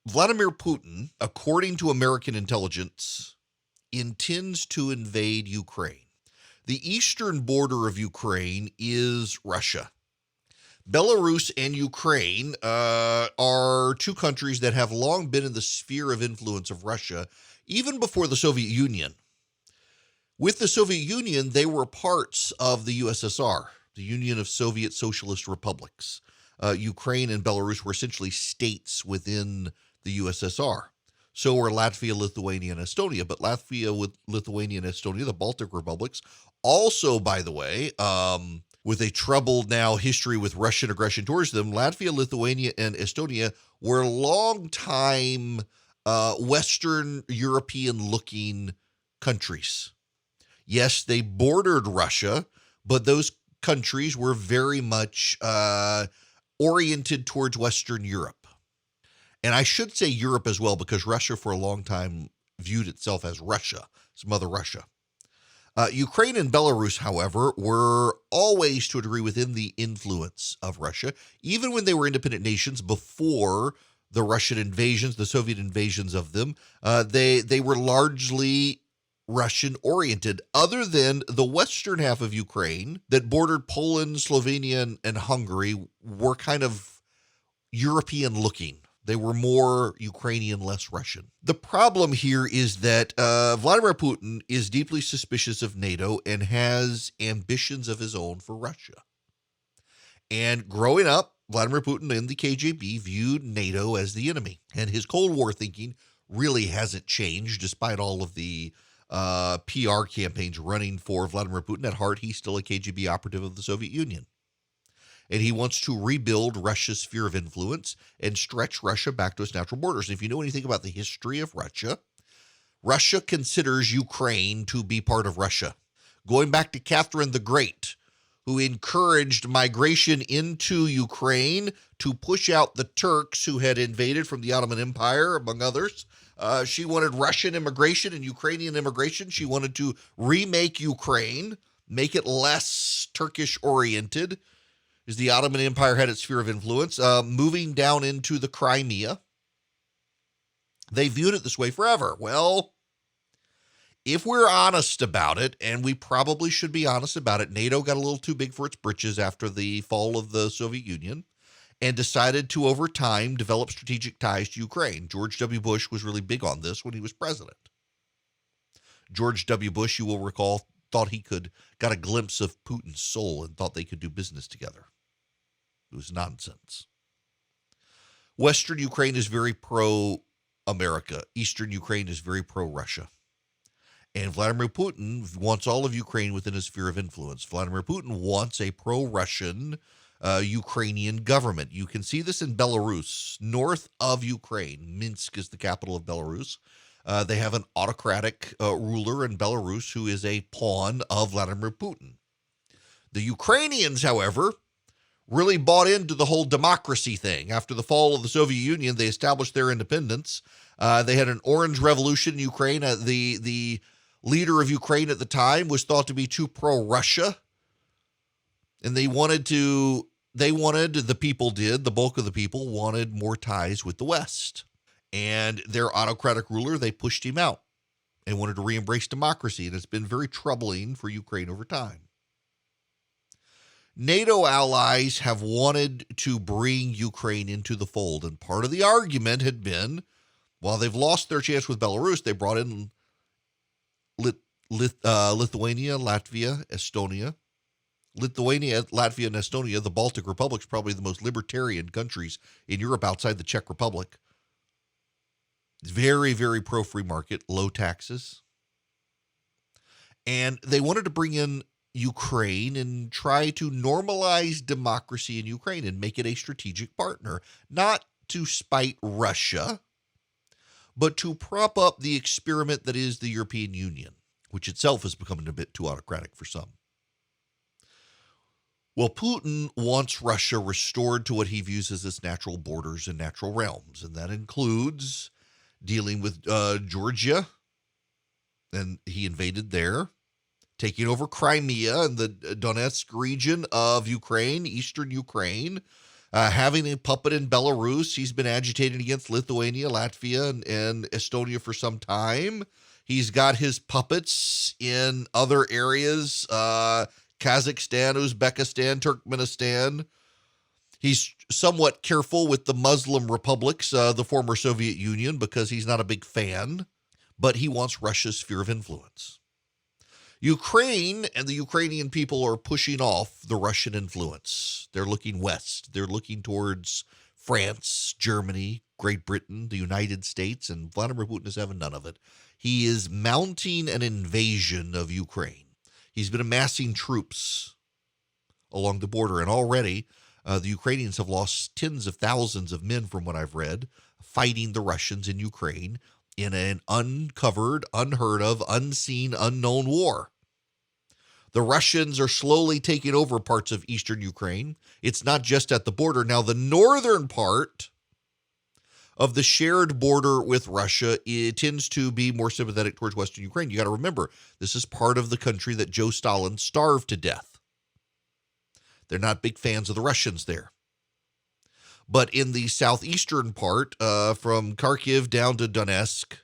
Vladimir Putin, according to American intelligence, intends to invade Ukraine. The eastern border of Ukraine is Russia. Belarus and Ukraine are two countries that have long been in the sphere of influence of Russia, even before the Soviet Union. With the Soviet Union, they were parts of the USSR, the Union of Soviet Socialist Republics. Ukraine and Belarus were essentially states within the USSR. So were Latvia, Lithuania, and Estonia. But Latvia, Lithuania, and Estonia, the Baltic republics, also, by the way, with a troubled now history with Russian aggression towards them, Latvia, Lithuania, and Estonia were long-time Western European-looking countries. Yes, they bordered Russia, but those countries were very much oriented towards Western Europe. And I should say Europe as well, because Russia for a long time viewed itself as Russia, as Mother Russia. Ukraine and Belarus, however, were always to a degree within the influence of Russia, even when they were independent nations before the Russian invasions, the Soviet invasions of them. They were largely Russian-oriented, other than the western half of Ukraine that bordered Poland, Slovenia, and Hungary were kind of European-looking. They were more Ukrainian, less Russian. The problem here is that Vladimir Putin is deeply suspicious of NATO and has ambitions of his own for Russia. And growing up, Vladimir Putin and the KGB viewed NATO as the enemy. And his Cold War thinking really hasn't changed despite all of the PR campaigns running for Vladimir Putin. At heart, he's still a KGB operative of the Soviet Union. And he wants to rebuild Russia's sphere of influence and stretch Russia back to its natural borders. And if you know anything about the history of Russia, Russia considers Ukraine to be part of Russia. Going back to Catherine the Great, who encouraged migration into Ukraine to push out the Turks who had invaded from the Ottoman Empire, among others. She wanted Russian immigration and Ukrainian immigration. She wanted to remake Ukraine, make it less Turkish-oriented, as the Ottoman Empire had its sphere of influence, moving down into the Crimea. They viewed it this way forever. Well, if we're honest about it, and we probably should be honest about it, NATO got a little too big for its britches after the fall of the Soviet Union and decided to, over time, develop strategic ties to Ukraine. George W. Bush was really big on this when he was president. George W. Bush, you will recall, thought he got a glimpse of Putin's soul and thought they could do business together. It was nonsense. Western Ukraine is very pro-America. Eastern Ukraine is very pro-Russia. And Vladimir Putin wants all of Ukraine within his sphere of influence. Vladimir Putin wants a pro-Russian Ukrainian government. You can see this in Belarus, north of Ukraine. Minsk is the capital of Belarus. They have an autocratic ruler in Belarus who is a pawn of Vladimir Putin. The Ukrainians, however, really bought into the whole democracy thing. After the fall of the Soviet Union, they established their independence. They had an orange revolution in Ukraine. The leader of Ukraine at the time was thought to be too pro-Russia. And the bulk of the people wanted more ties with the West. And their autocratic ruler, they pushed him out and wanted to re-embrace democracy. And it's been very troubling for Ukraine over time. NATO allies have wanted to bring Ukraine into the fold. And part of the argument had been, while they've lost their chance with Belarus, they brought in Lithuania, Latvia, Estonia. Lithuania, Latvia, and Estonia, the Baltic republics, probably the most libertarian countries in Europe outside the Czech Republic. Very, very pro-free market, low taxes. And they wanted to bring in Ukraine and try to normalize democracy in Ukraine and make it a strategic partner, not to spite Russia, but to prop up the experiment that is the European Union, which itself is becoming a bit too autocratic for some. Well, Putin wants Russia restored to what he views as its natural borders and natural realms, and that includes dealing with Georgia, and he invaded there, taking over Crimea and the Donetsk region of Ukraine, eastern Ukraine, Having a puppet in Belarus, he's been agitating against Lithuania, Latvia, and Estonia for some time. He's got his puppets in other areas, Kazakhstan, Uzbekistan, Turkmenistan. He's somewhat careful with the Muslim republics, the former Soviet Union, because he's not a big fan, but he wants Russia's sphere of influence. Ukraine and the Ukrainian people are pushing off the Russian influence. They're looking west. They're looking towards France, Germany, Great Britain, the United States, and Vladimir Putin is having none of it. He is mounting an invasion of Ukraine. He's been amassing troops along the border, and already the Ukrainians have lost tens of thousands of men, from what I've read, fighting the Russians in Ukraine in an uncovered, unheard of, unseen, unknown war. The Russians are slowly taking over parts of eastern Ukraine. It's not just at the border. Now, the northern part of the shared border with Russia, it tends to be more sympathetic towards Western Ukraine. You got to remember, this is part of the country that Joe Stalin starved to death. They're not big fans of the Russians there. But in the southeastern part, from Kharkiv down to Donetsk,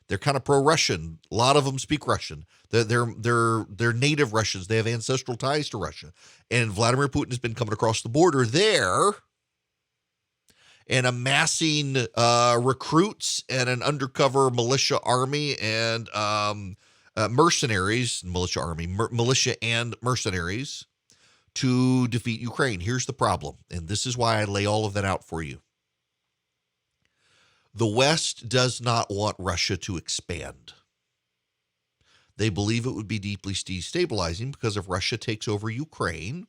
they're kind of pro-Russian. A lot of them speak Russian. They're native Russians. They have ancestral ties to Russia. And Vladimir Putin has been coming across the border there and amassing recruits and an undercover militia army and mercenaries, militia and mercenaries to defeat Ukraine. Here's the problem, and this is why I lay all of that out for you. The West does not want Russia to expand. They believe it would be deeply destabilizing because if Russia takes over Ukraine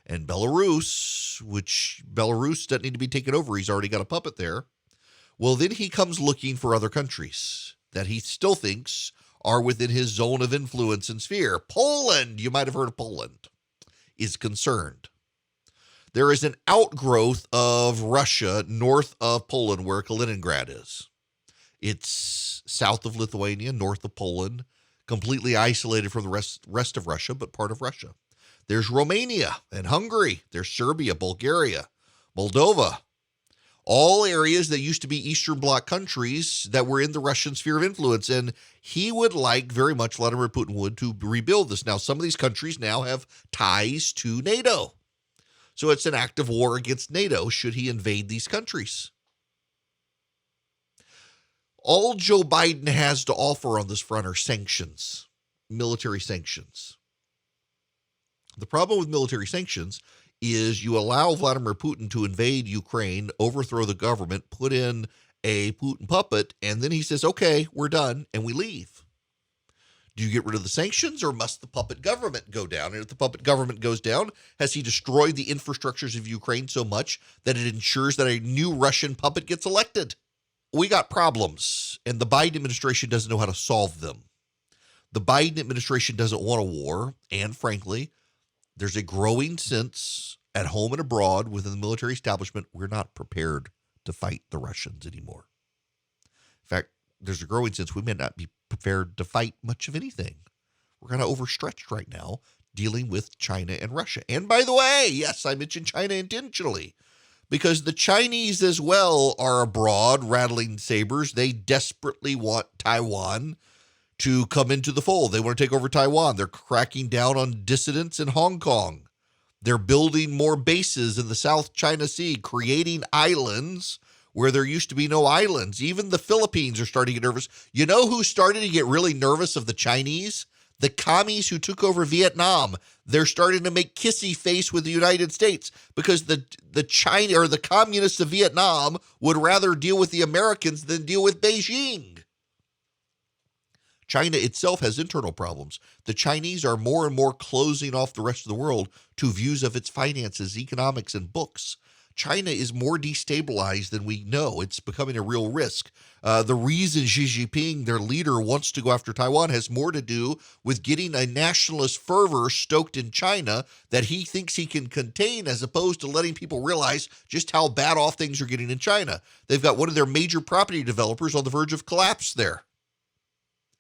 and Belarus, which Belarus doesn't need to be taken over, he's already got a puppet there, well, then he comes looking for other countries that he still thinks are within his zone of influence and sphere. Poland, you might have heard of Poland, is concerned. There is an outgrowth of Russia north of Poland where Kaliningrad is. It's south of Lithuania, north of Poland, completely isolated from the rest of Russia, but part of Russia. There's Romania and Hungary. There's Serbia, Bulgaria, Moldova, all areas that used to be Eastern Bloc countries that were in the Russian sphere of influence. And he would like very much, Vladimir Putin would, to rebuild this. Now, some of these countries now have ties to NATO. So it's an act of war against NATO should he invade these countries. All Joe Biden has to offer on this front are sanctions, military sanctions. The problem with military sanctions is you allow Vladimir Putin to invade Ukraine, overthrow the government, put in a Putin puppet, and then he says, okay, we're done, and we leave. Do you get rid of the sanctions, or must the puppet government go down? And if the puppet government goes down, has he destroyed the infrastructures of Ukraine so much that it ensures that a new Russian puppet gets elected? We got problems, and the Biden administration doesn't know how to solve them. The Biden administration doesn't want a war, and frankly, there's a growing sense at home and abroad within the military establishment, we're not prepared to fight the Russians anymore. In fact, there's a growing sense we may not be prepared to fight much of anything. We're kind of overstretched right now dealing with China and Russia. And by the way, yes, I mentioned China intentionally because the Chinese as well are abroad rattling sabers. They desperately want Taiwan to come into the fold. They want to take over Taiwan. They're cracking down on dissidents in Hong Kong. They're building more bases in the South China Sea, creating islands where there used to be no islands. Even the Philippines are starting to get nervous. You know who started to get really nervous of the Chinese? The commies who took over Vietnam. They're starting to make kissy face with the United States because the China or the communists of Vietnam would rather deal with the Americans than deal with Beijing. China itself has internal problems. The Chinese are more and more closing off the rest of the world to views of its finances, economics, and books. China is more destabilized than we know. It's becoming a real risk. The reason Xi Jinping, their leader, wants to go after Taiwan has more to do with getting a nationalist fervor stoked in China that he thinks he can contain as opposed to letting people realize just how bad off things are getting in China. They've got one of their major property developers on the verge of collapse there.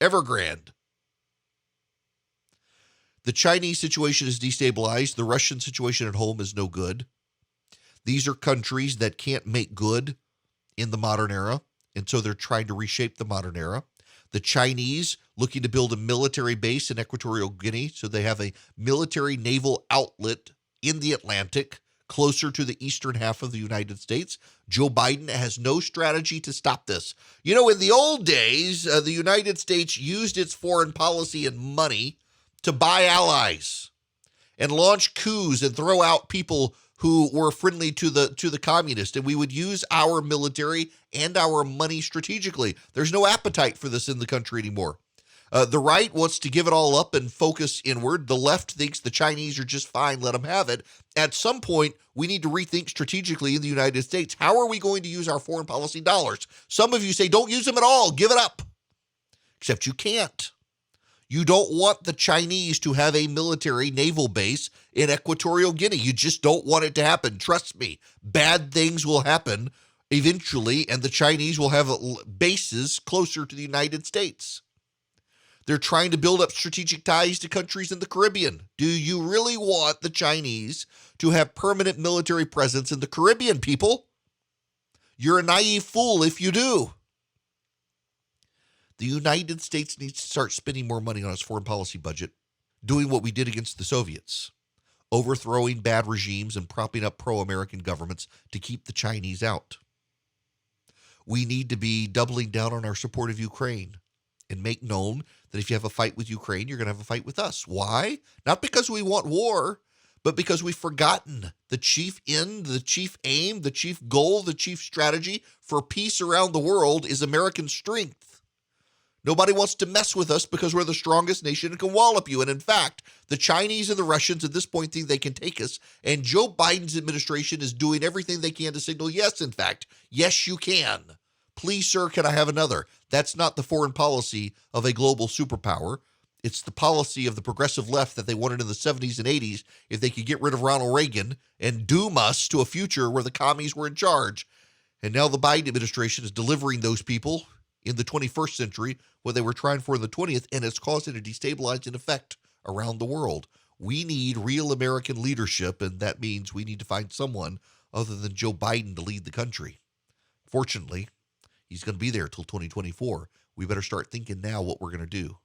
Evergrande. The Chinese situation is destabilized. The Russian situation at home is no good. These are countries that can't make good in the modern era, and so they're trying to reshape the modern era. The Chinese looking to build a military base in Equatorial Guinea, so they have a military naval outlet in the Atlantic closer to the eastern half of the United States. Joe Biden has no strategy to stop this. You know, in the old days, the United States used its foreign policy and money to buy allies and launch coups and throw out people who were friendly to the communists, and we would use our military and our money strategically. There's no appetite for this in the country anymore. The right wants to give it all up and focus inward. The left thinks the Chinese are just fine, let them have it. At some point, we need to rethink strategically in the United States. How are we going to use our foreign policy dollars? Some of you say, don't use them at all, give it up. Except you can't. You don't want the Chinese to have a military naval base in Equatorial Guinea. You just don't want it to happen. Trust me, bad things will happen eventually, and the Chinese will have bases closer to the United States. They're trying to build up strategic ties to countries in the Caribbean. Do you really want the Chinese to have permanent military presence in the Caribbean, people? You're a naive fool if you do. The United States needs to start spending more money on its foreign policy budget, doing what we did against the Soviets, overthrowing bad regimes and propping up pro-American governments to keep the Chinese out. We need to be doubling down on our support of Ukraine and make known that if you have a fight with Ukraine, you're going to have a fight with us. Why? Not because we want war, but because we've forgotten the chief end, the chief aim, the chief goal, the chief strategy for peace around the world is American strength. Nobody wants to mess with us because we're the strongest nation and can wallop you. And in fact, the Chinese and the Russians at this point think they can take us. And Joe Biden's administration is doing everything they can to signal, yes, in fact, yes, you can. Please, sir, can I have another? That's not the foreign policy of a global superpower. It's the policy of the progressive left that they wanted in the 70s and 80s if they could get rid of Ronald Reagan and doom us to a future where the commies were in charge. And now the Biden administration is delivering those people in the 21st century what they were trying for in the 20th, and it's causing a destabilizing effect around the world. We need real American leadership, and that means we need to find someone other than Joe Biden to lead the country. Fortunately, he's going to be there till 2024. We better start thinking now what we're going to do.